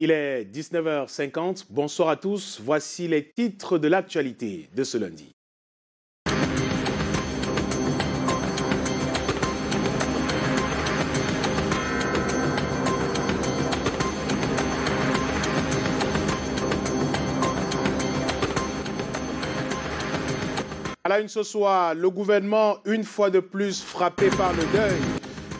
Il est 19h50. Bonsoir à tous. Voici les titres de l'actualité de ce lundi. À la une ce soir, le gouvernement, une fois de plus, frappé par le deuil.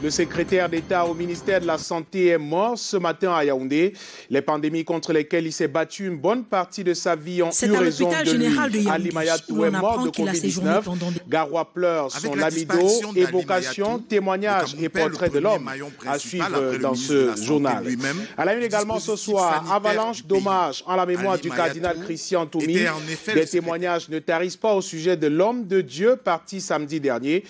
Le secrétaire d'État au ministère de la Santé est mort ce matin à Yaoundé. Les pandémies contre lesquelles il s'est battu une bonne partie de sa vie ont eu raison de lui. Ali Mayatou est mort de Covid-19. Garoua pleure son lamido. Évocation, témoignages et portraits de l'homme à suivre dans ce journal. À la une également ce soir, avalanche d'hommages en la mémoire du cardinal Christian Toumi. Des témoignages ne tarissent pas au sujet de l'homme de Dieu parti samedi dernier.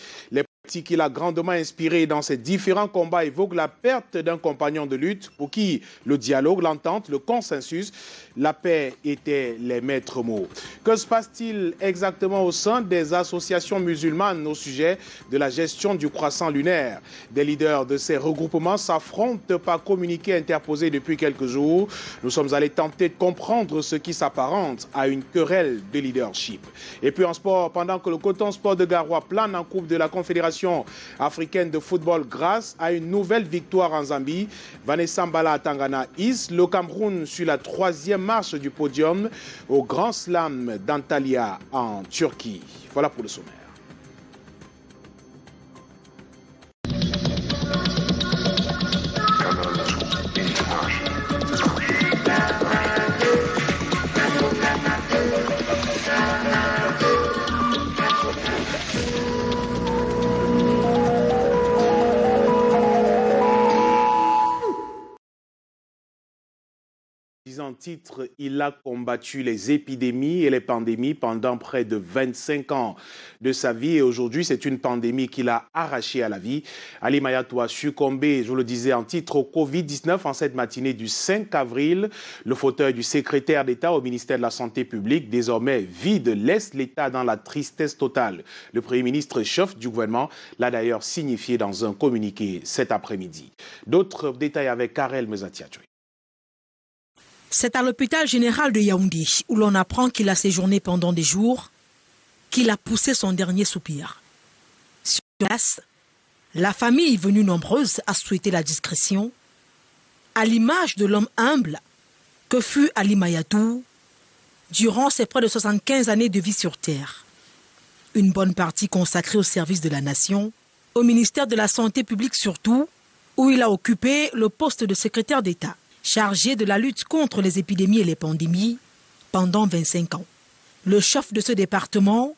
Qui l'a grandement inspiré dans ses différents combats évoque la perte d'un compagnon de lutte pour qui le dialogue, l'entente, le consensus, la paix étaient les maîtres mots. Que se passe-t-il exactement au sein des associations musulmanes au sujet de la gestion du croissant lunaire? Des leaders de ces regroupements s'affrontent par communiqué interposé depuis quelques jours. Nous sommes allés tenter de comprendre ce qui s'apparente à une querelle de leadership. Et puis en sport, pendant que le Coton Sport de Garoua plane en Coupe de la Confédération africaine de football grâce à une nouvelle victoire en Zambie. Vanessa Mbala Tangana hisse le Cameroun sur la 3e marche du podium au Grand Slam d'Antalya en Turquie. Voilà pour le sommaire. En titre, il a combattu les épidémies et les pandémies pendant près de 25 ans de sa vie et aujourd'hui c'est une pandémie qui l'a arraché à la vie. Ali Mayatou a succombé, je vous le disais en titre, au Covid-19 en cette matinée du 5 avril. Le fauteuil du secrétaire d'État au ministère de la Santé publique, désormais vide, laisse l'État dans la tristesse totale. Le Premier ministre chef du gouvernement l'a d'ailleurs signifié dans un communiqué cet après-midi. D'autres détails avec Karel Mezatiadjoui. C'est à l'hôpital général de Yaoundé où l'on apprend qu'il a séjourné pendant des jours, qu'il a poussé son dernier soupir. Sur place, la famille venue nombreuse a souhaité la discrétion, à l'image de l'homme humble que fut Ali Mayatou durant ses près de 75 années de vie sur terre. Une bonne partie consacrée au service de la nation, au ministère de la Santé publique surtout, où il a occupé le poste de secrétaire d'État, chargé de la lutte contre les épidémies et les pandémies pendant 25 ans. Le chef de ce département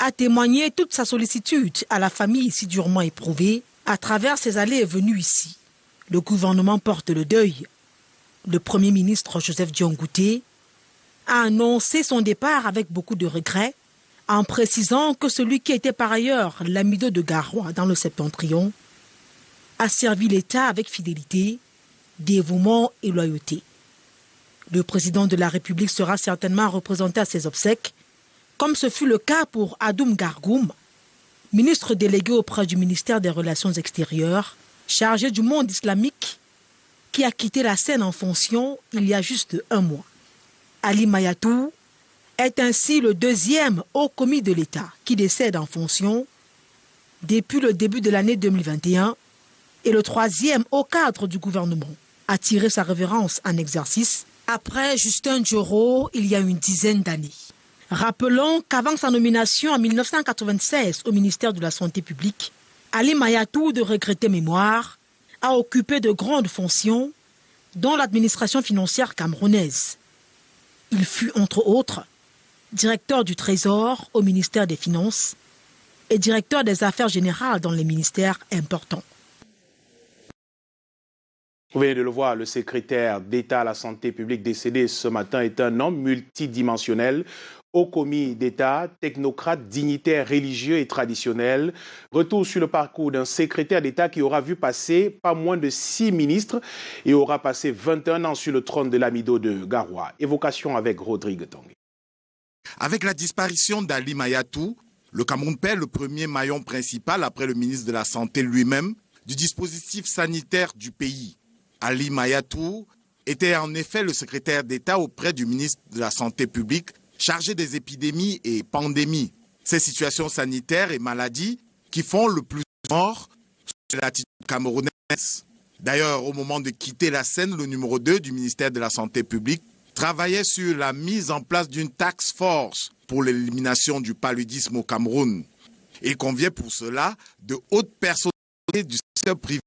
a témoigné toute sa sollicitude à la famille si durement éprouvée à travers ses allées et venues ici. Le gouvernement porte le deuil. Le Premier ministre Joseph Diongouté a annoncé son départ avec beaucoup de regrets en précisant que celui qui était par ailleurs l'amido de Garoua dans le Septentrion a servi l'État avec fidélité, dévouement et loyauté. Le président de la République sera certainement représenté à ses obsèques, comme ce fut le cas pour Adoum Gargoum, ministre délégué auprès du ministère des Relations extérieures, chargé du monde islamique, qui a quitté la scène en fonction il y a juste un mois. Ali Mayatou est ainsi le 2e haut commis de l'État qui décède en fonction depuis le début de l'année 2021 et le 3e au cadre du gouvernement a tiré sa révérence en exercice après Justin Dioro il y a une dizaine d'années. Rappelons qu'avant sa nomination en 1996 au ministère de la Santé publique, Ali Mayatou, de regrettée mémoire, a occupé de grandes fonctions dans l'administration financière camerounaise. Il fut, entre autres, directeur du Trésor au ministère des Finances et directeur des Affaires générales dans les ministères importants. Vous venez de le voir, le secrétaire d'État à la santé publique décédé ce matin est un homme multidimensionnel, haut commis d'État, technocrate, dignitaire religieux et traditionnel. Retour sur le parcours d'un secrétaire d'État qui aura vu passer pas moins de 6 ministres et aura passé 21 ans sur le trône de l'amido de Garoua. Évocation avec Rodrigue Tanguy. Avec la disparition d'Ali Mayatou, le Cameroun perd le premier maillon principal après le ministre de la Santé lui-même du dispositif sanitaire du pays. Ali Mayatou était en effet le secrétaire d'État auprès du ministre de la Santé publique chargé des épidémies et pandémies. Ces situations sanitaires et maladies qui font le plus mort sur l'attitude camerounaise. D'ailleurs, au moment de quitter la scène, le numéro 2 du ministère de la Santé publique travaillait sur la mise en place d'une task force pour l'élimination du paludisme au Cameroun. Il convient pour cela de hautes personnalités du secteur privé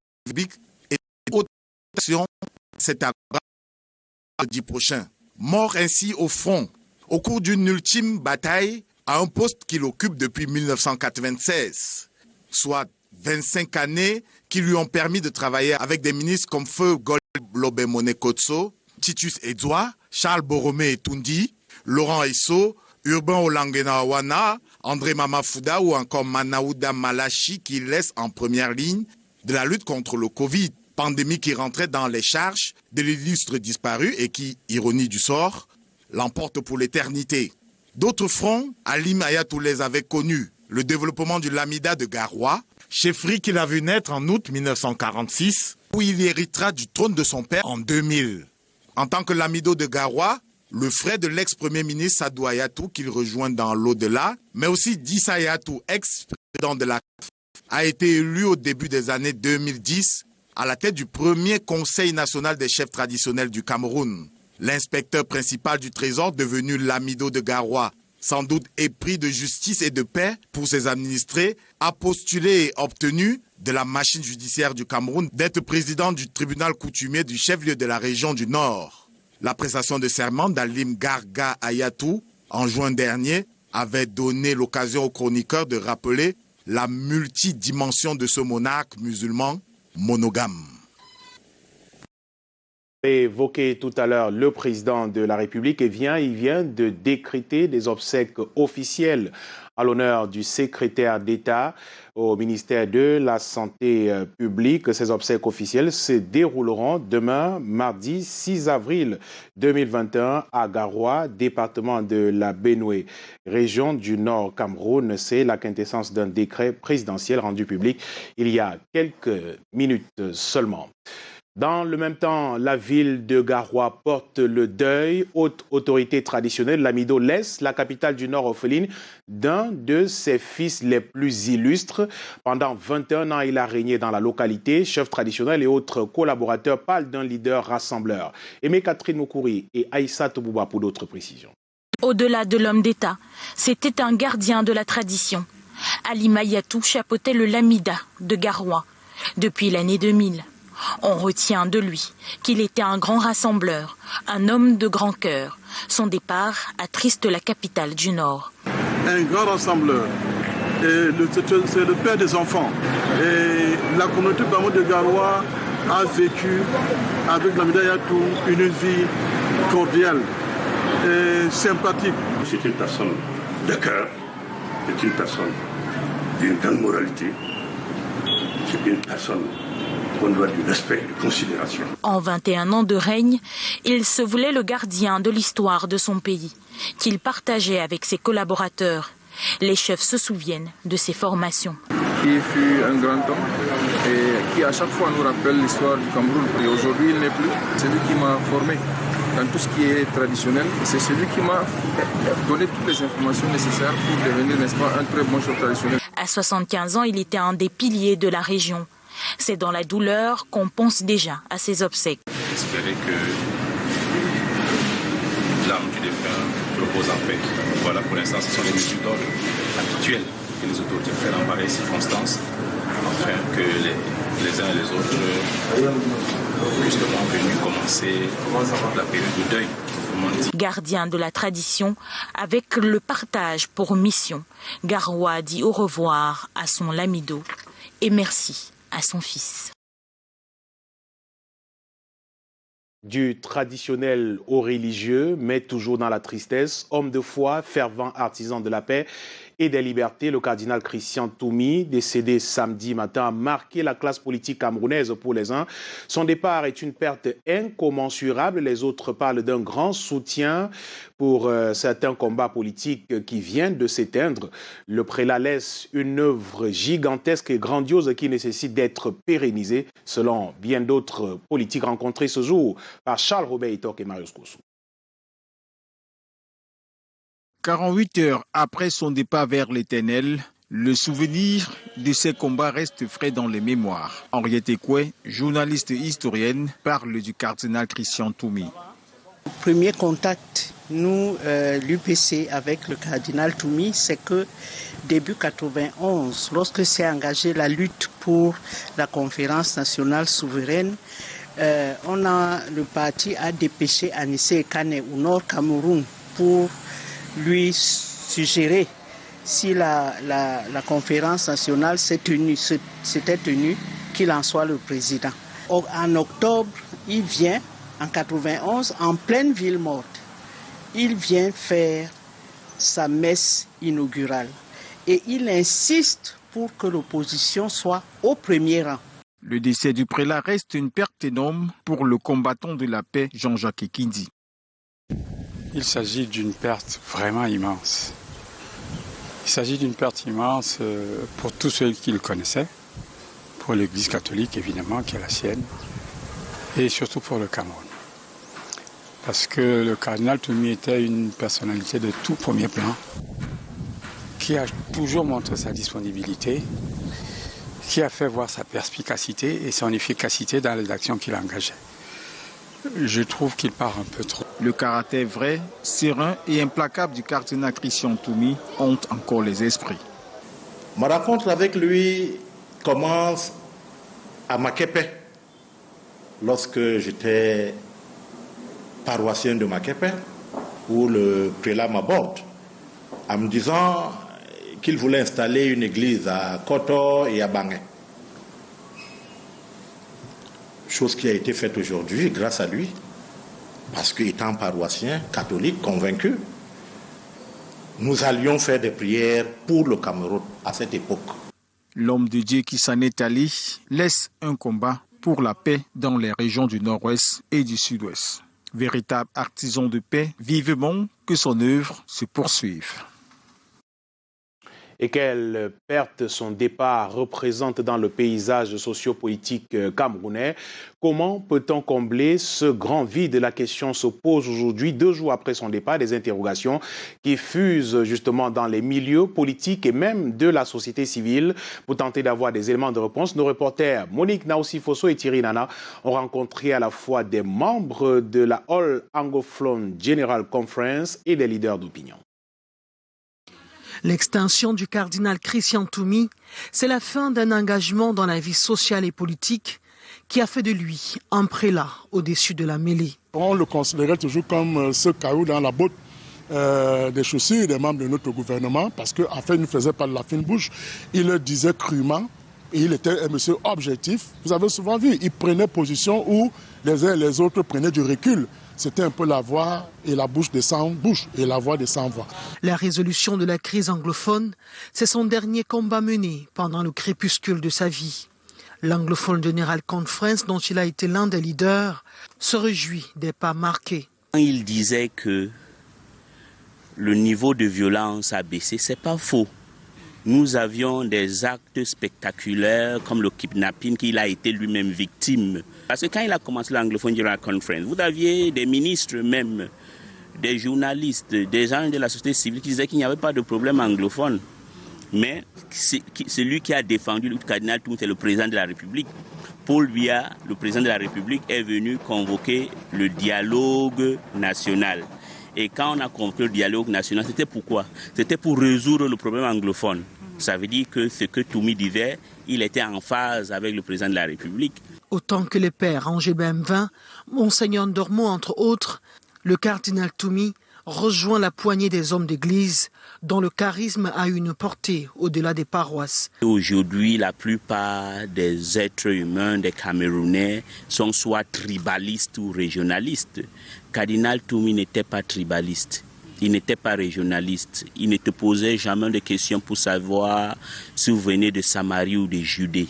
et de hautes actions cet après-midi prochain. Mort ainsi au front, au cours d'une ultime bataille à un poste qu'il occupe depuis 1996, soit 25 années qui lui ont permis de travailler avec des ministres comme Feu Golbemone Kotso, Titus Edouard, Charles Boromé Etundi, Laurent Esso, Urbain Olangenawana, André Mamafouda ou encore Manaouda Malachi qui laissent en première ligne de la lutte contre le Covid, pandémie qui rentrait dans les charges de l'illustre disparu et qui, ironie du sort, l'emporte pour l'éternité. D'autres fronts, Ali Mayatou les avait connus. Le développement du Lamida de Garoua, chefferie qu'il a vu naître en août 1946, où il héritera du trône de son père en 2000. En tant que Lamido de Garoua, le frère de l'ex-premier ministre Sadou Ayatou, qu'il rejoint dans l'au-delà, mais aussi Dissa Ayatou, ex-président de la CAF, a été élu au début des années 2010 à la tête du premier Conseil national des chefs traditionnels du Cameroun. L'inspecteur principal du Trésor, devenu Lamido de Garoua, sans doute épris de justice et de paix pour ses administrés, a postulé et obtenu de la machine judiciaire du Cameroun d'être président du tribunal coutumier du chef-lieu de la région du Nord. La prestation de serment d'Alim Garga Ayatou, en juin dernier, avait donné l'occasion aux chroniqueurs de rappeler la multidimension de ce monarque musulman monogame. Évoqué tout à l'heure le président de la République, il vient de décréter des obsèques officielles à l'honneur du secrétaire d'État au ministère de la Santé publique. Ces obsèques officielles se dérouleront demain, mardi 6 avril 2021, à Garoua, département de la Benoué, région du Nord Cameroun. C'est la quintessence d'un décret présidentiel rendu public il y a quelques minutes seulement. Dans le même temps, la ville de Garoua porte le deuil. Haute autorité traditionnelle, Lamido laisse la capitale du Nord orpheline d'un de ses fils les plus illustres. Pendant 21 ans, il a régné dans la localité. Chefs traditionnels et autres collaborateurs parlent d'un leader rassembleur. Aimé Catherine Moukouri et Aïssa Toubouba pour d'autres précisions. Au-delà de l'homme d'État, c'était un gardien de la tradition. Ali Mayatou chapeautait le Lamida de Garoua depuis l'année 2000. On retient de lui qu'il était un grand rassembleur, un homme de grand cœur. Son départ attriste la capitale du Nord. Un grand rassembleur, c'est le père des enfants. Et la communauté Bamou de Garoua a vécu avec Lamida Yatou une vie cordiale et sympathique. C'est une personne de cœur, c'est une personne d'une grande moralité, c'est une personne qu'on doit du respect et de considération. En 21 ans de règne, il se voulait le gardien de l'histoire de son pays, qu'il partageait avec ses collaborateurs. Les chefs se souviennent de ses formations. Qui fut un grand homme et qui à chaque fois nous rappelle l'histoire du Cameroun. Et aujourd'hui, il n'est plus. C'est lui qui m'a formé dans tout ce qui est traditionnel. C'est celui qui m'a donné toutes les informations nécessaires pour devenir, n'est-ce pas, un très bon chef traditionnel. À 75 ans, il était un des piliers de la région. C'est dans la douleur qu'on pense déjà à ses obsèques. J'espérais que l'âme du défunt repose en paix. Voilà, pour l'instant, ce sont les mesures d'ordre actuelles que les autorités prennent en pareille circonstances, afin que les uns et les autres puissent venir commencer la période de deuil. Gardien de la tradition, avec le partage pour mission, Garoua dit au revoir à son Lamido et merci à son fils. Du traditionnel au religieux, mais toujours dans la tristesse, homme de foi, fervent artisan de la paix, et des libertés, le cardinal Christian Toumi, décédé samedi matin, a marqué la classe politique camerounaise pour les uns. Son départ est une perte incommensurable. Les autres parlent d'un grand soutien pour certains combats politiques qui viennent de s'éteindre. Le prélat laisse une œuvre gigantesque et grandiose qui nécessite d'être pérennisée, selon bien d'autres politiques rencontrés ce jour par Charles Robert Itok et Marius Koussou. 48 heures après son départ vers l'Éternel, le souvenir de ces combats reste frais dans les mémoires. Henriette Ekoué, journaliste et historienne, parle du cardinal Christian Toumi. Premier contact, nous, l'UPC avec le cardinal Toumi, c'est que début 91, lorsque s'est engagée la lutte pour la conférence nationale souveraine, le parti a dépêché Anissé Kane au Nord Cameroun pour lui suggérer si la conférence nationale s'était tenue, qu'il en soit le président. En octobre, il vient, en 91, en pleine ville morte, il vient faire sa messe inaugurale. Et il insiste pour que l'opposition soit au premier rang. Le décès du prélat reste une perte énorme pour le combattant de la paix Jean-Jacques Ekindi. Il s'agit d'une perte vraiment immense. Il s'agit d'une perte immense pour tous ceux qui le connaissaient, pour l'Église catholique évidemment, qui est la sienne, et surtout pour le Cameroun. Parce que le cardinal Toumi était une personnalité de tout premier plan, qui a toujours montré sa disponibilité, qui a fait voir sa perspicacité et son efficacité dans les actions qu'il engageait. Je trouve qu'il part un peu trop. Le caractère vrai, serein et implacable du cardinal Christian Toumi hante encore les esprits. Ma rencontre avec lui commence à Makepe, lorsque j'étais paroissien de Makepe, où le prélat m'aborde en me disant qu'il voulait installer une église à Koto et à Bangé. Chose qui a été faite aujourd'hui grâce à lui, parce qu'étant paroissien catholique convaincu, nous allions faire des prières pour le Cameroun à cette époque. L'homme de Dieu qui s'en est allé laisse un combat pour la paix dans les régions du nord-ouest et du sud-ouest. Véritable artisan de paix, vivement que son œuvre se poursuive. Et quelle perte son départ représente dans le paysage sociopolitique camerounais. Comment peut-on combler ce grand vide? La question se pose aujourd'hui, 2 jours après son départ, des interrogations qui fusent justement dans les milieux politiques et même de la société civile. Pour tenter d'avoir des éléments de réponse, nos reporters Monique Naosi-Fosso et Thierry Nana ont rencontré à la fois des membres de la All Anglophone General Conference et des leaders d'opinion. L'extinction du cardinal Christian Toumi, c'est la fin d'un engagement dans la vie sociale et politique qui a fait de lui un prélat au-dessus de la mêlée. On le considérait toujours comme ce caillou dans la botte des chaussures des membres de notre gouvernement, parce qu'en fait, il ne faisait pas de la fine bouche, il le disait crûment et il était un monsieur objectif. Vous avez souvent vu, il prenait position où les uns et les autres prenaient du recul. C'était un peu la voix et la bouche des sans bouche et la voix des sans voix. La résolution de la crise anglophone, c'est son dernier combat mené pendant le crépuscule de sa vie. L'Anglophone General Conference, dont il a été l'un des leaders, se réjouit des pas marqués. Il disait que le niveau de violence a baissé, c'est pas faux. Nous avions des actes spectaculaires comme le kidnapping qu'il a été lui-même victime. Parce que quand il a commencé l'Anglophone General Conference, vous aviez des ministres même, des journalistes, des gens de la société civile qui disaient qu'il n'y avait pas de problème anglophone. Mais celui qui a défendu le cardinal Toumi, c'est le président de la République. Paul Biya, le président de la République, est venu convoquer le dialogue national. Et quand on a convoqué le dialogue national, c'était pourquoi? C'était pour résoudre le problème anglophone. Ça veut dire que ce que Toumi disait, il était en phase avec le président de la République. Autant que les pères Angers-Bem 20, Monseigneur Ndormo, entre autres, le cardinal Toumi rejoint la poignée des hommes d'église dont le charisme a une portée au-delà des paroisses. Aujourd'hui, la plupart des êtres humains, des Camerounais, sont soit tribalistes ou régionalistes. Cardinal Toumi n'était pas tribaliste. Il n'était pas régionaliste. Il ne te posait jamais de questions pour savoir si vous venez de Samarie ou de Judée.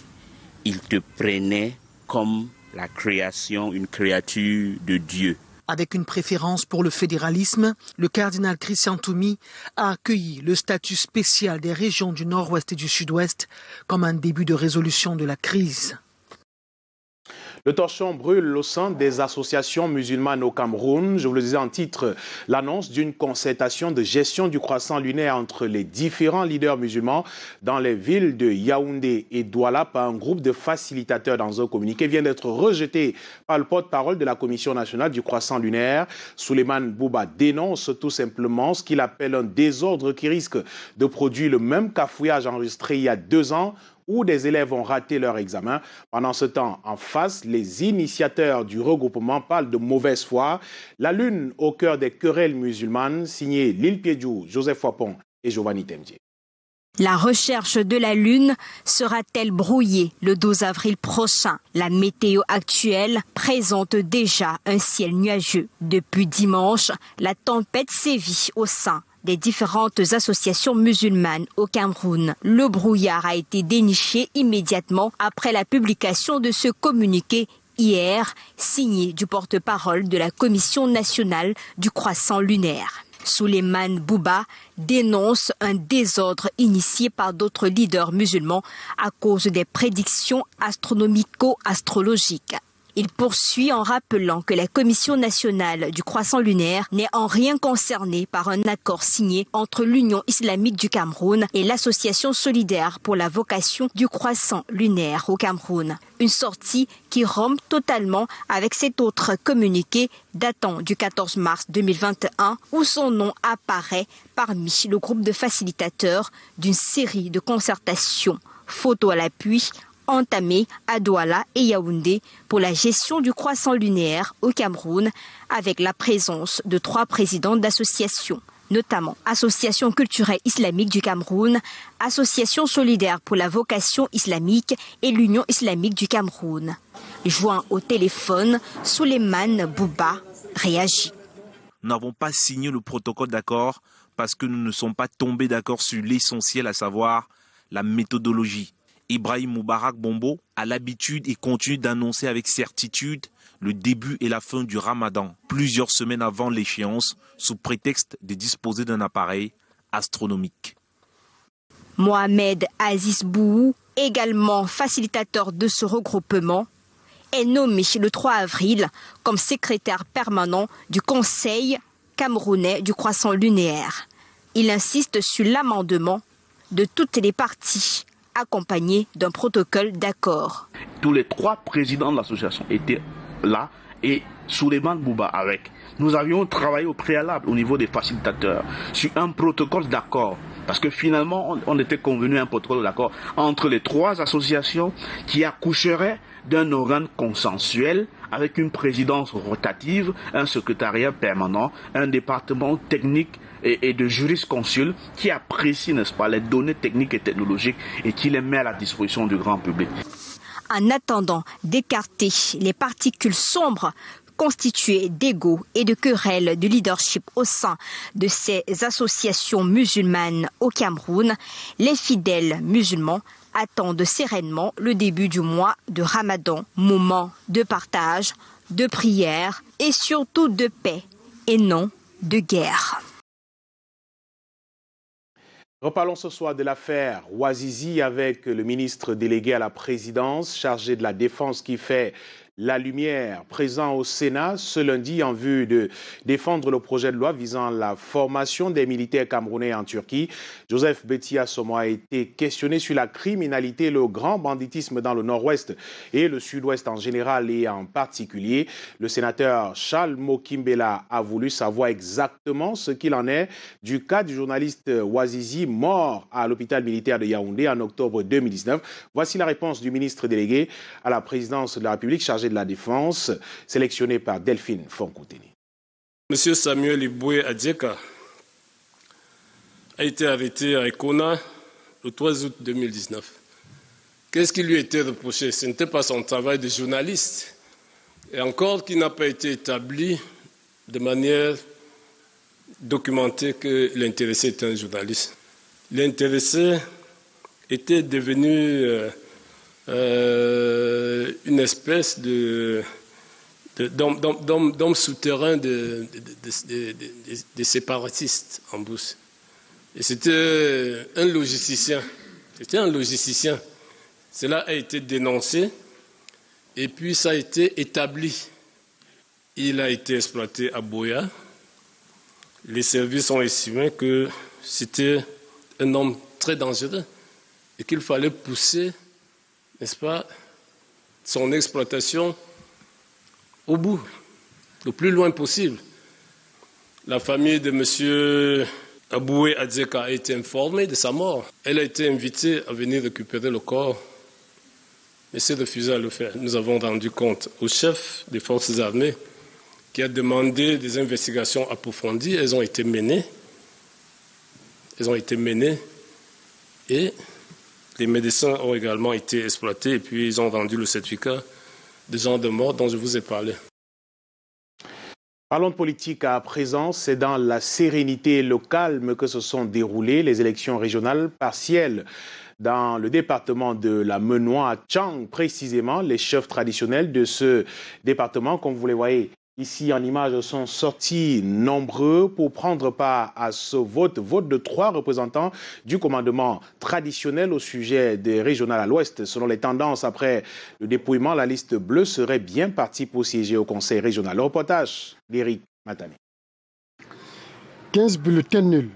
Il te prenait comme la création, une créature de Dieu. Avec une préférence pour le fédéralisme, le cardinal Christian Toumi a accueilli le statut spécial des régions du Nord-Ouest et du Sud-Ouest comme un début de résolution de la crise. Le torchon brûle au sein des associations musulmanes au Cameroun. Je vous le disais en titre, l'annonce d'une concertation de gestion du croissant lunaire entre les différents leaders musulmans dans les villes de Yaoundé et Douala par un groupe de facilitateurs dans un communiqué vient d'être rejeté par le porte-parole de la Commission nationale du croissant lunaire. Souleymane Bouba dénonce tout simplement ce qu'il appelle un désordre qui risque de produire le même cafouillage enregistré il y a 2 ans où des élèves ont raté leur examen. Pendant ce temps, en face, les initiateurs du regroupement parlent de mauvaise foi. La lune au cœur des querelles musulmanes, signé Lil Piedjou, Joseph Wapon et Giovanni Temdié. La recherche de la lune sera-t-elle brouillée le 12 avril prochain? La météo actuelle présente déjà un ciel nuageux. Depuis dimanche, la tempête sévit au sein des différentes associations musulmanes au Cameroun. Le brouillard a été déniché immédiatement après la publication de ce communiqué hier, signé du porte-parole de la Commission nationale du croissant lunaire. Souleymane Bouba dénonce un désordre initié par d'autres leaders musulmans à cause des prédictions astronomico-astrologiques. Il poursuit en rappelant que la Commission nationale du croissant lunaire n'est en rien concernée par un accord signé entre l'Union islamique du Cameroun et l'Association solidaire pour la vocation du croissant lunaire au Cameroun. Une sortie qui rompt totalement avec cet autre communiqué datant du 14 mars 2021 où son nom apparaît parmi le groupe de facilitateurs d'une série de concertations. Photo à l'appui, entamé à Douala et Yaoundé pour la gestion du croissant lunaire au Cameroun avec la présence de 3 présidents d'associations, notamment Association culturelle islamique du Cameroun, Association solidaire pour la vocation islamique et l'Union islamique du Cameroun. Joint au téléphone, Souleymane Bouba réagit. Nous n'avons pas signé le protocole d'accord parce que nous ne sommes pas tombés d'accord sur l'essentiel, à savoir la méthodologie. Ibrahim Moubarak Bombo a l'habitude et continue d'annoncer avec certitude le début et la fin du Ramadan, plusieurs semaines avant l'échéance, sous prétexte de disposer d'un appareil astronomique. Mohamed Aziz Bouhou, également facilitateur de ce regroupement, est nommé le 3 avril comme secrétaire permanent du Conseil camerounais du croissant lunaire. Il insiste sur l'amendement de toutes les parties, accompagné d'un protocole d'accord. Tous les 3 présidents de l'association étaient là et Souleymane Bouba avec. Nous avions travaillé au préalable au niveau des facilitateurs sur un protocole d'accord. Parce que finalement, on était convenu un protocole d'accord entre les 3 associations qui accoucheraient d'un organe consensuel avec une présidence rotative, un secrétariat permanent, un département technique et de jurisconsulte qui apprécie, n'est-ce pas, les données techniques et technologiques et qui les met à la disposition du grand public. En attendant d'écarter les particules sombres constituées d'ego et de querelles de leadership au sein de ces associations musulmanes au Cameroun, les fidèles musulmans attendent sereinement le début du mois de Ramadan, moment de partage, de prière et surtout de paix et non de guerre. Reparlons ce soir de l'affaire Ouazizi avec le ministre délégué à la présidence chargé de la défense qui fait la lumière, présent au Sénat ce lundi en vue de défendre le projet de loi visant la formation des militaires camerounais en Turquie. Joseph Betia Somo a été questionné sur la criminalité et le grand banditisme dans le nord-ouest et le sud-ouest en général et en particulier. Le sénateur Charles Mokimbela a voulu savoir exactement ce qu'il en est du cas du journaliste Ouazizi mort à l'hôpital militaire de Yaoundé en octobre 2019. Voici la réponse du ministre délégué à la présidence de la République chargé de la défense, sélectionné par Delphine Fonkouteni. Monsieur Samuel Iboué Adjeka a été arrêté à Ekona le 3 août 2019. Qu'est-ce qui lui a été reproché? Ce n'était pas son travail de journaliste. Et encore qui n'a pas été établi de manière documenté que l'intéressé était un journaliste. L'intéressé était devenu une espèce d'homme souterrain des séparatistes en Brousse. Et c'était un logisticien. Cela a été dénoncé et puis ça a été établi. Il a été exploité à Boya. Les services ont estimé que c'était un homme très dangereux et qu'il fallait pousser, n'est-ce pas, son exploitation au bout, le plus loin possible. La famille de M. Aboué Adzeka a été informée de sa mort. Elle a été invitée à venir récupérer le corps, mais s'est refusée à le faire. Nous avons rendu compte au chef des forces armées qui a demandé des investigations approfondies. Elles ont été menées. Et les médecins ont également été exploités et puis ils ont rendu le certificat de genre de mort dont je vous ai parlé. Parlons de politique à présent, c'est dans la sérénité et le calme que se sont déroulées les élections régionales partielles. Dans le département de la Menoua à Tchang, précisément, les chefs traditionnels de ce département, comme vous les voyez ici en image, sont sortis nombreux pour prendre part à ce vote de 3 représentants du commandement traditionnel au sujet des régionales à l'ouest. Selon les tendances, après le dépouillement, la liste bleue serait bien partie pour siéger au conseil régional. Le reportage d'Éric Matane. 15 bulletins nuls,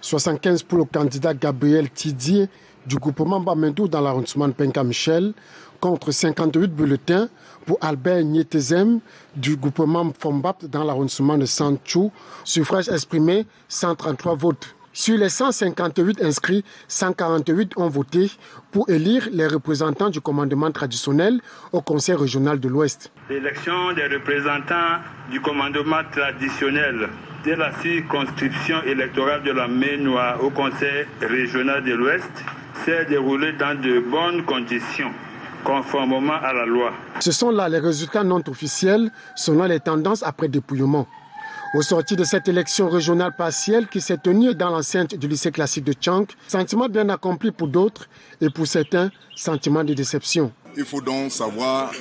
75 pour le candidat Gabriel Tidier du groupement Bamendou dans l'arrondissement de Penka-Michel, contre 58 bulletins pour Albert Nietezem du groupement Fombap dans l'arrondissement de Sanchou. Suffrage exprimé, 133 votes. Sur les 158 inscrits, 148 ont voté pour élire les représentants du commandement traditionnel au Conseil régional de l'Ouest. L'élection des représentants du commandement traditionnel de la circonscription électorale de la Menoua au Conseil régional de l'Ouest s'est déroulée dans de bonnes conditions, conformément à la loi. Ce sont là les résultats non officiels selon les tendances après dépouillement. Au sortir de cette élection régionale partielle qui s'est tenue dans l'enceinte du lycée classique de Tchang, sentiment bien accompli pour d'autres et pour certains, sentiment de déception. Il faut donc savoir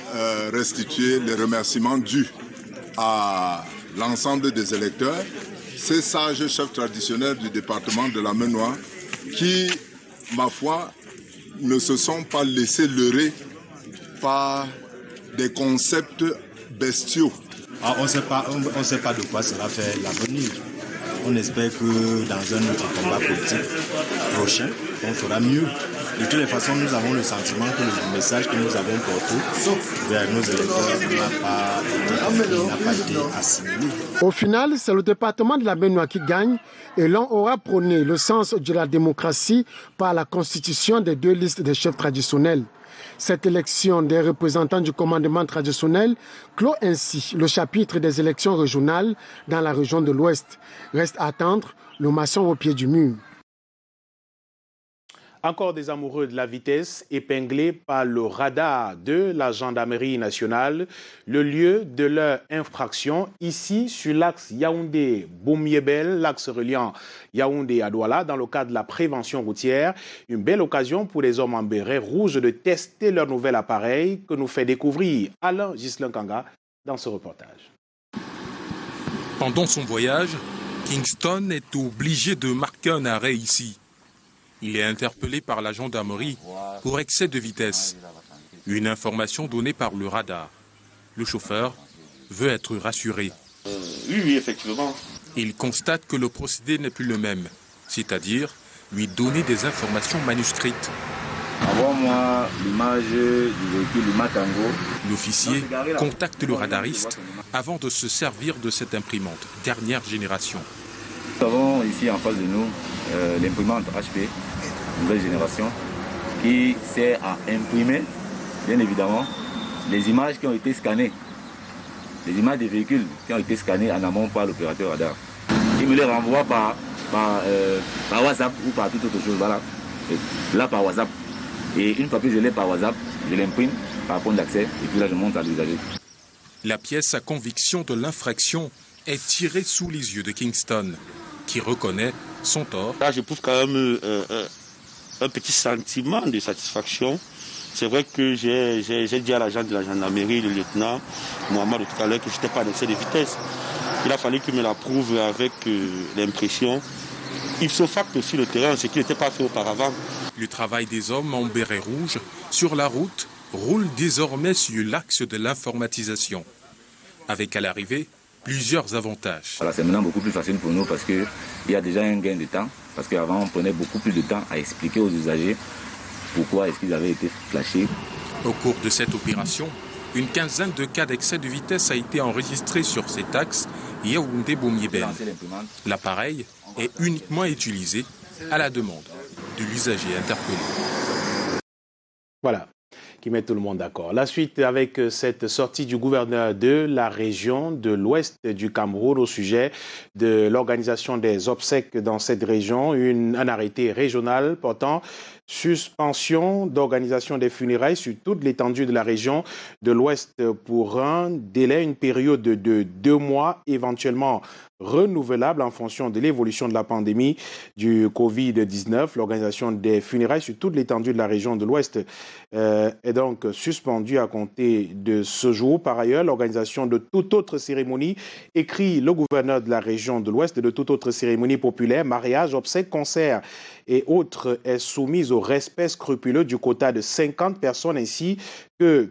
restituer les remerciements dus à l'ensemble des électeurs, ces sages chefs traditionnels du département de la Menoua qui, ma foi, ne se sont pas laissés leurrer par des concepts bestiaux. On ne sait pas de quoi cela fait l'avenir. On espère que dans un autre combat politique prochain, on fera mieux. De toutes les façons, nous avons le sentiment que le message que nous avons porté vers nos électeurs n'a pas été assimilé. Au final, c'est le département de la Menoua qui gagne et l'on aura prôné le sens de la démocratie par la constitution des 2 listes des chefs traditionnels. Cette élection des représentants du commandement traditionnel clôt ainsi le chapitre des élections régionales dans la région de l'Ouest. Reste à attendre le maçon au pied du mur. Encore des amoureux de la vitesse épinglés par le radar de la gendarmerie nationale, le lieu de leur infraction ici sur l'axe Yaoundé-Boumiébel, l'axe reliant Yaoundé à Douala, dans le cadre de la prévention routière. Une belle occasion pour les hommes en béret rouge de tester leur nouvel appareil que nous fait découvrir Alain Ghislain Kanga dans ce reportage. Pendant son voyage, Kingston est obligé de marquer un arrêt ici. Il est interpellé par la gendarmerie pour excès de vitesse. Une information donnée par le radar. Le chauffeur veut être rassuré. Oui, effectivement. Il constate que le procédé n'est plus le même, c'est-à-dire lui donner des informations manuscrites. Envoie-moi l'image du véhicule du Matango. L'officier contacte le radariste avant de se servir de cette imprimante, dernière génération. Nous avons ici en face de nous l'imprimante HP, nouvelle génération, qui sert à imprimer, bien évidemment, les images qui ont été scannées, les images des véhicules qui ont été scannés en amont par l'opérateur radar. Il me les renvoie par WhatsApp ou par toute autre chose, voilà. Là par WhatsApp. Et une fois que je l'ai par WhatsApp, je l'imprime par point d'accès et puis là je monte à l'usager. La pièce à conviction de l'infraction est tiré sous les yeux de Kingston, qui reconnaît son tort. Là, j'éprouve quand même un petit sentiment de satisfaction. C'est vrai que j'ai dit à l'agent de la gendarmerie, le lieutenant Mohamed tout à l'heure, que je n'étais pas en excès de vitesse. Il a fallu qu'il me l'approuve avec l'impression. Il se facte sur le terrain, ce qui n'était pas fait auparavant. Le travail des hommes en béret rouge sur la route roule désormais sur l'axe de l'informatisation, avec à l'arrivée plusieurs avantages. Voilà, c'est maintenant beaucoup plus facile pour nous parce qu'il y a déjà un gain de temps. Parce qu'avant, on prenait beaucoup plus de temps à expliquer aux usagers pourquoi est-ce qu'ils avaient été flashés. Au cours de cette opération, une quinzaine de cas d'excès de vitesse a été enregistrée sur cet axe Yaoundé-Bomiébène. L'appareil est uniquement utilisé à la demande de l'usager interpellé. Voilà, qui met tout le monde d'accord. La suite avec cette sortie du gouverneur de la région de l'ouest du Cameroun au sujet de l'organisation des obsèques dans cette région, un arrêté régional portant suspension d'organisation des funérailles sur toute l'étendue de la région de l'ouest pour un délai, une période de 2 mois, éventuellement renouvelable en fonction de l'évolution de la pandémie du Covid-19. L'organisation des funérailles sur toute l'étendue de la région de l'Ouest est donc suspendue à compter de ce jour. Par ailleurs, l'organisation de toute autre cérémonie, écrit le gouverneur de la région de l'Ouest, de toute autre cérémonie populaire, mariage, obsèques, concerts et autres, est soumise au respect scrupuleux du quota de 50 personnes ainsi que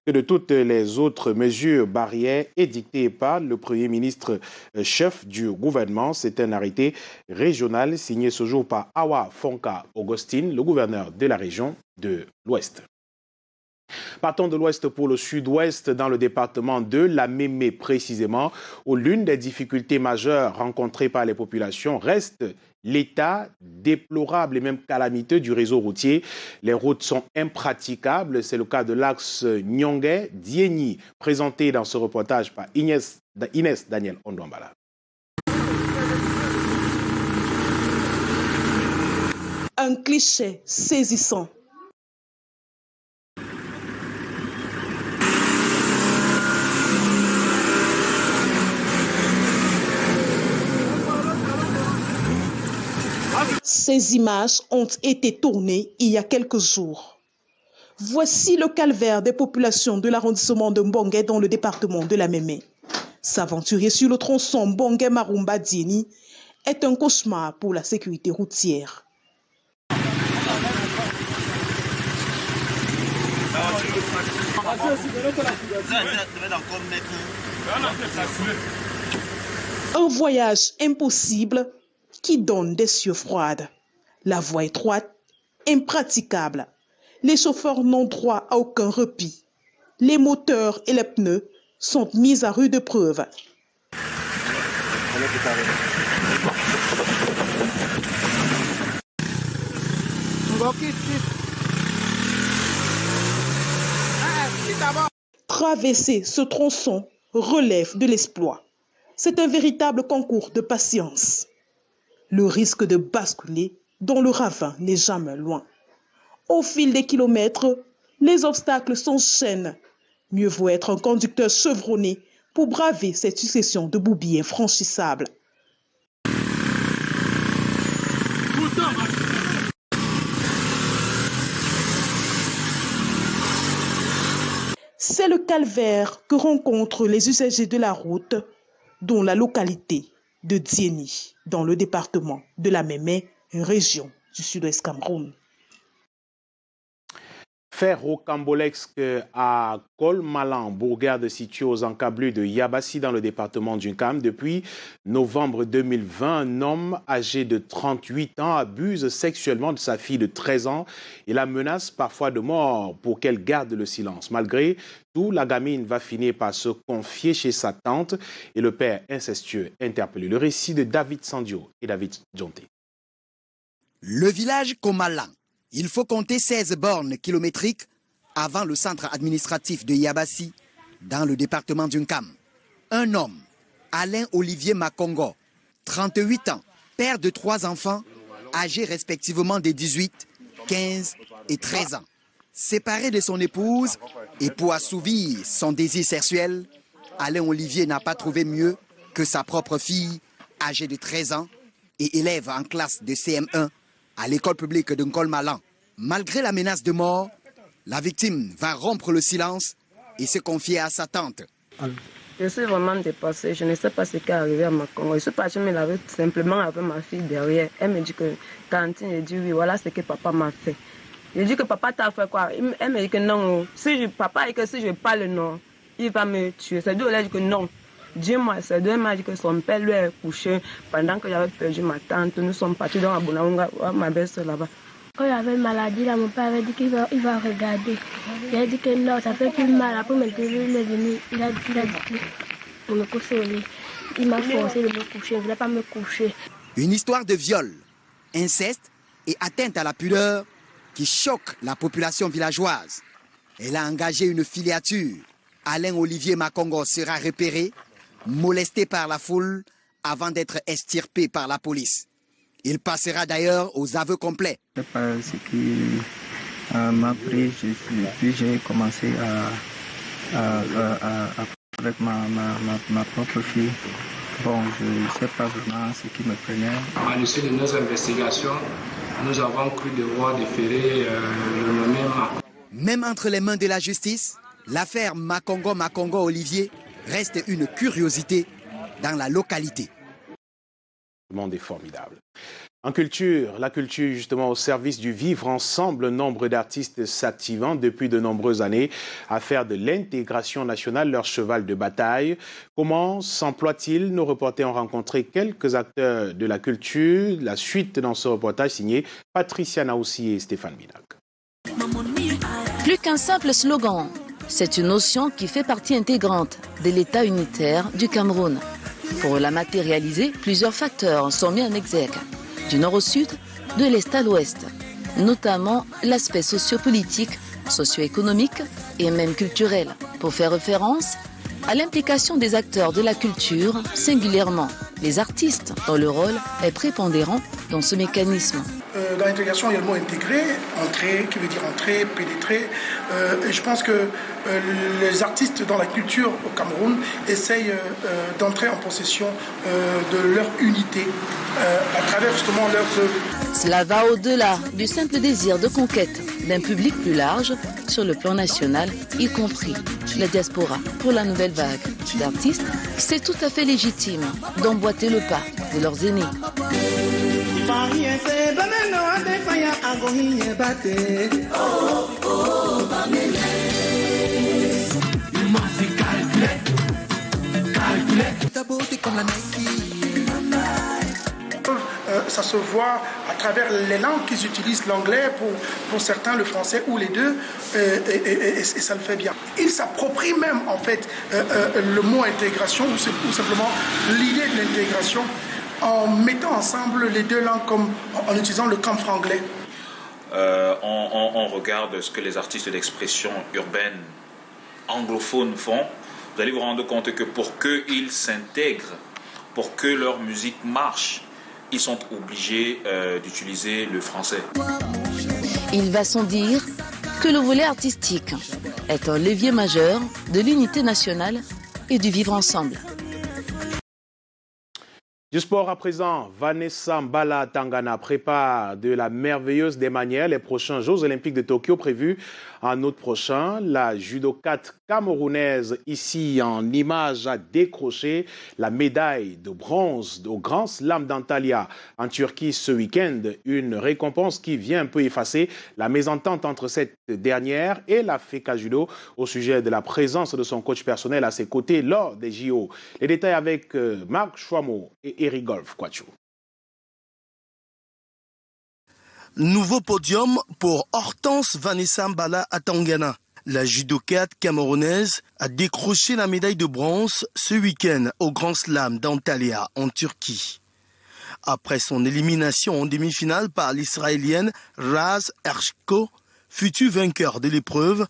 de toutes les autres mesures barrières édictées par le Premier ministre chef du gouvernement. C'est un arrêté régional signé ce jour par Awa Fonka Augustine, le gouverneur de la région de l'Ouest. Partons de l'ouest pour le sud-ouest, dans le département de la Mémé précisément, où l'une des difficultés majeures rencontrées par les populations reste l'état déplorable et même calamiteux du réseau routier. Les routes sont impraticables. C'est le cas de l'axe Nyongé-Diéni, présenté dans ce reportage par Inès Daniel Ondouambala. Un cliché saisissant. Ces images ont été tournées il y a quelques jours. Voici le calvaire des populations de l'arrondissement de Mbongué dans le département de la Mémé. S'aventurer sur le tronçon Mbongué-Marumba-Diéni est un cauchemar pour la sécurité routière. Un voyage impossible qui donne des cieux froides. La voie étroite, impraticable. Les chauffeurs n'ont droit à aucun repos. Les moteurs et les pneus sont mis à rude épreuve. Traverser ce tronçon relève de l'exploit. C'est un véritable concours de patience. Le risque de basculer dans le ravin n'est jamais loin. Au fil des kilomètres, les obstacles s'enchaînent. Mieux vaut être un conducteur chevronné pour braver cette succession de boubiers infranchissables. C'est le calvaire que rencontrent les usagers de la route, dont la localité de Diéni, dans le département de la Mémé, région du sud-ouest Cameroun. Ferro-Cambolexque à Colmalan, bourgade située aux encablures de Yabassi dans le département du Cam. Depuis novembre 2020, un homme âgé de 38 ans abuse sexuellement de sa fille de 13 ans et la menace parfois de mort pour qu'elle garde le silence. Malgré tout, la gamine va finir par se confier chez sa tante et le père incestueux interpellé. Le récit de David Sandio et David Djonté. Le village Komalan. Il faut compter 16 bornes kilométriques avant le centre administratif de Yabassi, dans le département du Nkam. Un homme, Alain Olivier Makongo, 38 ans, père de 3 enfants, âgés respectivement de 18, 15 et 13 ans. Séparé de son épouse et pour assouvir son désir sexuel, Alain Olivier n'a pas trouvé mieux que sa propre fille, âgée de 13 ans et élève en classe de CM1 à l'école publique de Nkolmalan. Malgré la menace de mort, la victime va rompre le silence et se confier à sa tante. Je suis vraiment dépassée. Je ne sais pas ce qui est arrivé à Makongo. Je suis partie me laver simplement avec ma fille derrière. Elle me dit que tantine, elle dit oui, voilà ce que papa m'a fait. Je dis que papa t'a fait quoi? Elle me dit que non. Papa dit que si je parle non, il va me tuer. C'est d'où elle a dit que non. Dis-moi, c'est d'où elle m'a dit que son père lui est couché pendant que j'avais perdu ma tante. Nous sommes partis dans Abonaunga, ma belle-sœur là-bas. Quand j'avais une maladie, là, mon père avait dit qu'il va regarder. Il a dit que non, ça fait plus mal. Après, maintenant, il est venu. Il a dit pour me coucher au lit. Il m'a forcé de me coucher. Il ne voulait pas me coucher. Une histoire de viol, inceste et atteinte à la pudeur qui choque la population villageoise. Elle a engagé une filiature. Alain Olivier Makongo sera repéré, molesté par la foule avant d'être extirpé par la police. Il passera d'ailleurs aux aveux complets. Je ne sais pas ce qui m'a pris, puis j'ai commencé avec ma propre fille. Bon, je ne sais pas vraiment ce qui me prenait. À l'issue de nos investigations, nous avons cru devoir déférer le nommé Makongo. Même entre les mains de la justice, l'affaire Makongo Olivier reste une curiosité dans la localité. Le monde est formidable. En culture, la culture justement au service du vivre ensemble, nombre d'artistes s'activant depuis de nombreuses années à faire de l'intégration nationale leur cheval de bataille. Comment s'emploie-t-il? Nos reporters ont rencontré quelques acteurs de la culture. La suite dans ce reportage signé Patricia Naoussi et Stéphane Minac. Plus qu'un simple slogan, c'est une notion qui fait partie intégrante de l'État unitaire du Cameroun. Pour la matérialiser, plusieurs facteurs sont mis en exergue, du nord au sud, de l'est à l'ouest, notamment l'aspect sociopolitique, socio-économique et même culturel, pour faire référence à l'implication des acteurs de la culture, singulièrement les artistes, dont le rôle est prépondérant dans ce mécanisme. Dans l'intégration, il y a le mot intégrer, entrer, qui veut dire entrer, pénétrer. Et je pense que les artistes dans la culture au Cameroun essayent d'entrer en possession de leur unité à travers justement leurs œuvres. Cela va au-delà du simple désir de conquête d'un public plus large sur le plan national, y compris la diaspora. Pour la nouvelle vague d'artistes, c'est tout à fait légitime d'emboîter le pas de leurs aînés. Ça se voit à travers les langues qu'ils utilisent, l'anglais pour certains, le français ou les deux, et ça le fait bien. Ils s'approprient même en fait le mot intégration ou simplement l'idée de l'intégration en mettant ensemble les deux langues comme en utilisant le camphre anglais. On regarde ce que les artistes d'expression urbaine anglophones font. Vous allez vous rendre compte que pour qu'ils s'intègrent, pour que leur musique marche, ils sont obligés d'utiliser le français. Il va sans dire que le volet artistique est un levier majeur de l'unité nationale et du vivre ensemble. Du sport à présent, Vanessa Mbala Tangana prépare de la merveilleuse des manières les prochains Jeux Olympiques de Tokyo prévus en août prochain. La judokate camerounaise ici en image a décroché la médaille de bronze au Grand Slam d'Antalya en Turquie ce week-end. Une récompense qui vient un peu effacer la mésentente entre cette dernière et la FECA Judo au sujet de la présence de son coach personnel à ses côtés lors des JO. Les détails avec Marc Chouamo et Eric Golf Quacho. Nouveau podium pour Hortense Vanessa Mbala Atangana. La judokate camerounaise a décroché la médaille de bronze ce week-end au Grand Slam d'Antalya en Turquie. Après son élimination en demi-finale par l'Israélienne Raz Ershko, futur vainqueur de l'épreuve,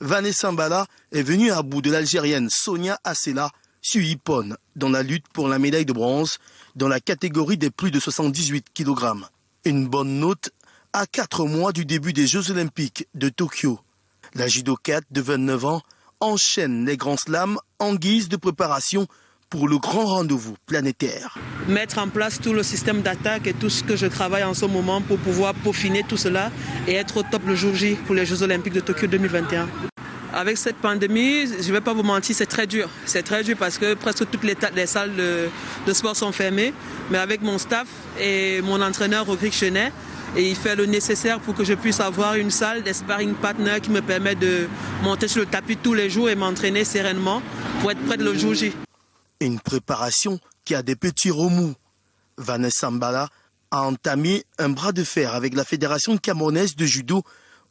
Vanessa Mbala est venue à bout de l'Algérienne Sonia Assela sur Ippon dans la lutte pour la médaille de bronze dans la catégorie des plus de 78 kg. Une bonne note à 4 mois du début des Jeux Olympiques de Tokyo. La judokate de 29 ans enchaîne les grands slams en guise de préparation pour le grand rendez-vous planétaire. Mettre en place tout le système d'attaque et tout ce que je travaille en ce moment pour pouvoir peaufiner tout cela et être au top le jour J pour les Jeux Olympiques de Tokyo 2021. Avec cette pandémie, je ne vais pas vous mentir, c'est très dur. C'est très dur parce que presque toutes les salles de sport sont fermées. Mais avec mon staff et mon entraîneur Rodrigue Chenet, et il fait le nécessaire pour que je puisse avoir une salle des sparring partners qui me permet de monter sur le tapis tous les jours et m'entraîner sereinement pour être prêt le jour J. Une préparation qui a des petits remous. Vanessa Mbala a entamé un bras de fer avec la Fédération camerounaise de judo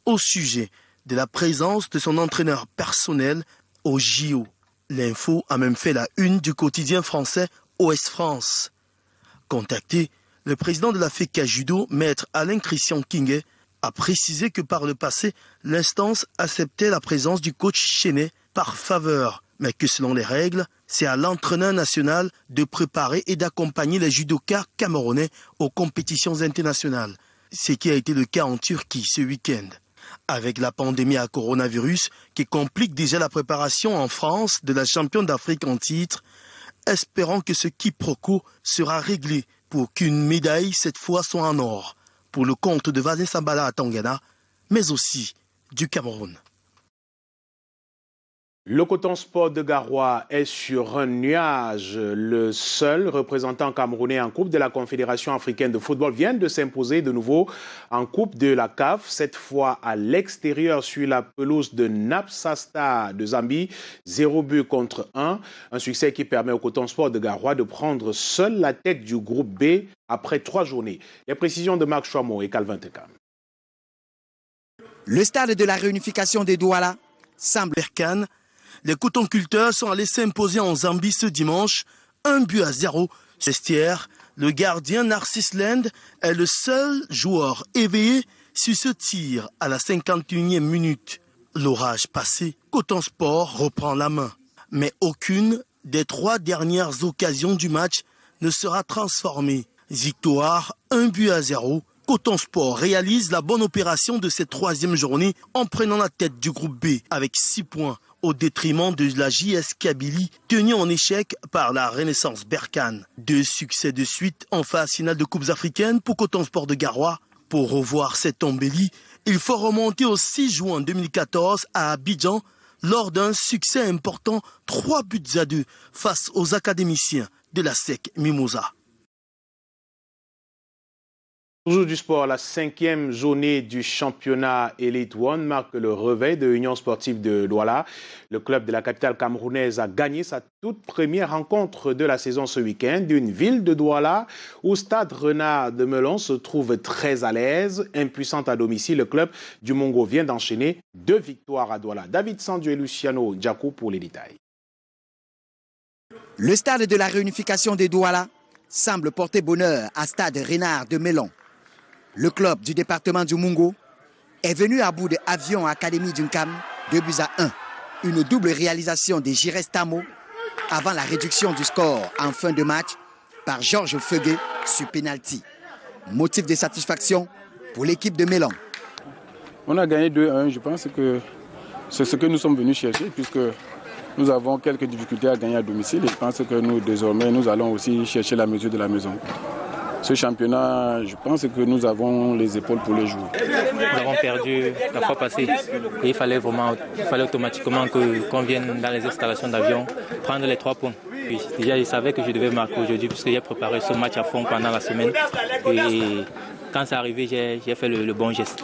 au sujet de la présence de son entraîneur personnel au JO. L'info a même fait la une du quotidien français Ouest France. Contacté, le président de la FECA Judo, maître Alain Christian Kinguet, a précisé que par le passé, l'instance acceptait la présence du coach Chenet par faveur, mais que selon les règles, c'est à l'entraîneur national de préparer et d'accompagner les judokas camerounais aux compétitions internationales, ce qui a été le cas en Turquie ce week-end. Avec la pandémie à coronavirus qui complique déjà la préparation en France de la championne d'Afrique en titre, espérons que ce quiproquo sera réglé pour qu'une médaille cette fois soit en or pour le compte de Vanessa Mbala à Tangana, mais aussi du Cameroun. Le Coton Sport de Garoua est sur un nuage. Le seul représentant camerounais en Coupe de la Confédération africaine de football vient de s'imposer de nouveau en Coupe de la CAF, cette fois à l'extérieur sur la pelouse de Napsasta de Zambie, 0-1. Un succès qui permet au Coton Sport de Garoua de prendre seul la tête du groupe B après 3 journées. Les précisions de Marc Chouamot et Calvin Tekam. Le stade de la réunification des Douala semble Berkane. Les cotonculteurs sont allés s'imposer en Zambie ce dimanche, 1-0. Vestiaire, le gardien Narcisse Land est le seul joueur éveillé sur ce tir à la 51e minute. L'orage passé, Coton Sport reprend la main. Mais aucune des 3 dernières occasions du match ne sera transformée. Victoire 1-0. Coton Sport réalise la bonne opération de cette 3e journée en prenant la tête du groupe B avec 6 points au détriment de la JS Kabylie tenue en échec par la Renaissance Berkane. 2 succès de suite en phase finale de Coupes africaines pour Coton Sport de Garoua. Pour revoir cette embellie, il faut remonter au 6 juin 2014 à Abidjan lors d'un succès important 3-2 face aux académiciens de la SEC Mimosa. Toujours du sport, la 5e journée du championnat Elite One marque le réveil de l'Union sportive de Douala. Le club de la capitale camerounaise a gagné sa toute première rencontre de la saison ce week-end d'une ville de Douala où Stade Renard de Melon se trouve très à l'aise. Impuissante à domicile, le club du Mongo vient d'enchaîner 2 victoires à Douala. David Sandu et Luciano Djakou pour les détails. Le stade de la réunification des Douala semble porter bonheur à Stade Renard de Melon. Le club du département du Mungo est venu à bout de Avion Académie d'Uncam, 2-1. Une double réalisation des Gires Tamo avant la réduction du score en fin de match par Georges Feguet sur pénalty. Motif de satisfaction pour l'équipe de Melon. On a gagné 2-1, je pense que c'est ce que nous sommes venus chercher puisque nous avons quelques difficultés à gagner à domicile et je pense que nous, désormais, nous allons aussi chercher la mesure de la maison. Ce championnat, je pense que nous avons les épaules pour les jouer. Nous avons perdu la fois passée et il fallait automatiquement qu'on vienne dans les installations d'Avion prendre les 3 points. Puis, déjà, je savais que je devais marquer aujourd'hui puisque j'ai préparé ce match à fond pendant la semaine. Et quand c'est arrivé, j'ai fait le bon geste.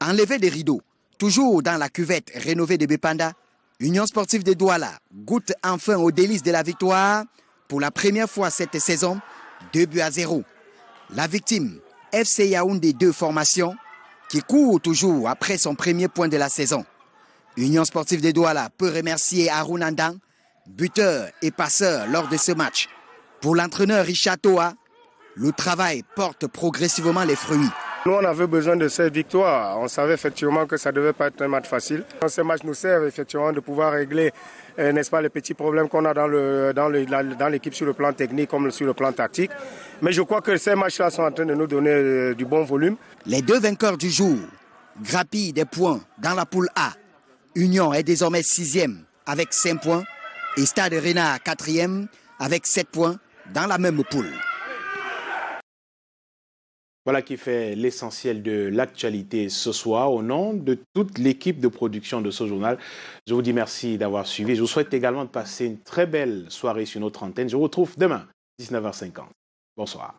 Enlever des rideaux, toujours dans la cuvette rénovée de Bepanda, Union sportive de Douala goûte enfin aux délices de la victoire pour la première fois cette saison, 2-0. La victime, FC Yaoundé 2 formations, qui court toujours après son premier point de la saison. Union sportive de Douala peut remercier Haroun Andan, buteur et passeur lors de ce match. Pour l'entraîneur Richard Toa, le travail porte progressivement les fruits. Nous, on avait besoin de cette victoire. On savait effectivement que ça ne devait pas être un match facile. Ce match nous sert effectivement de pouvoir régler, n'est-ce pas, les petits problèmes qu'on a dans l'équipe sur le plan technique comme sur le plan tactique. Mais je crois que ces matchs-là sont en train de nous donner du bon volume. Les 2 vainqueurs du jour grappillent des points dans la poule A. Union est désormais 6e avec 5 points et Stade Renard 4e avec 7 points dans la même poule. Voilà qui fait l'essentiel de l'actualité ce soir. Au nom de toute l'équipe de production de ce journal, je vous dis merci d'avoir suivi. Je vous souhaite également de passer une très belle soirée sur notre antenne. Je vous retrouve demain, 19h50. Bonsoir.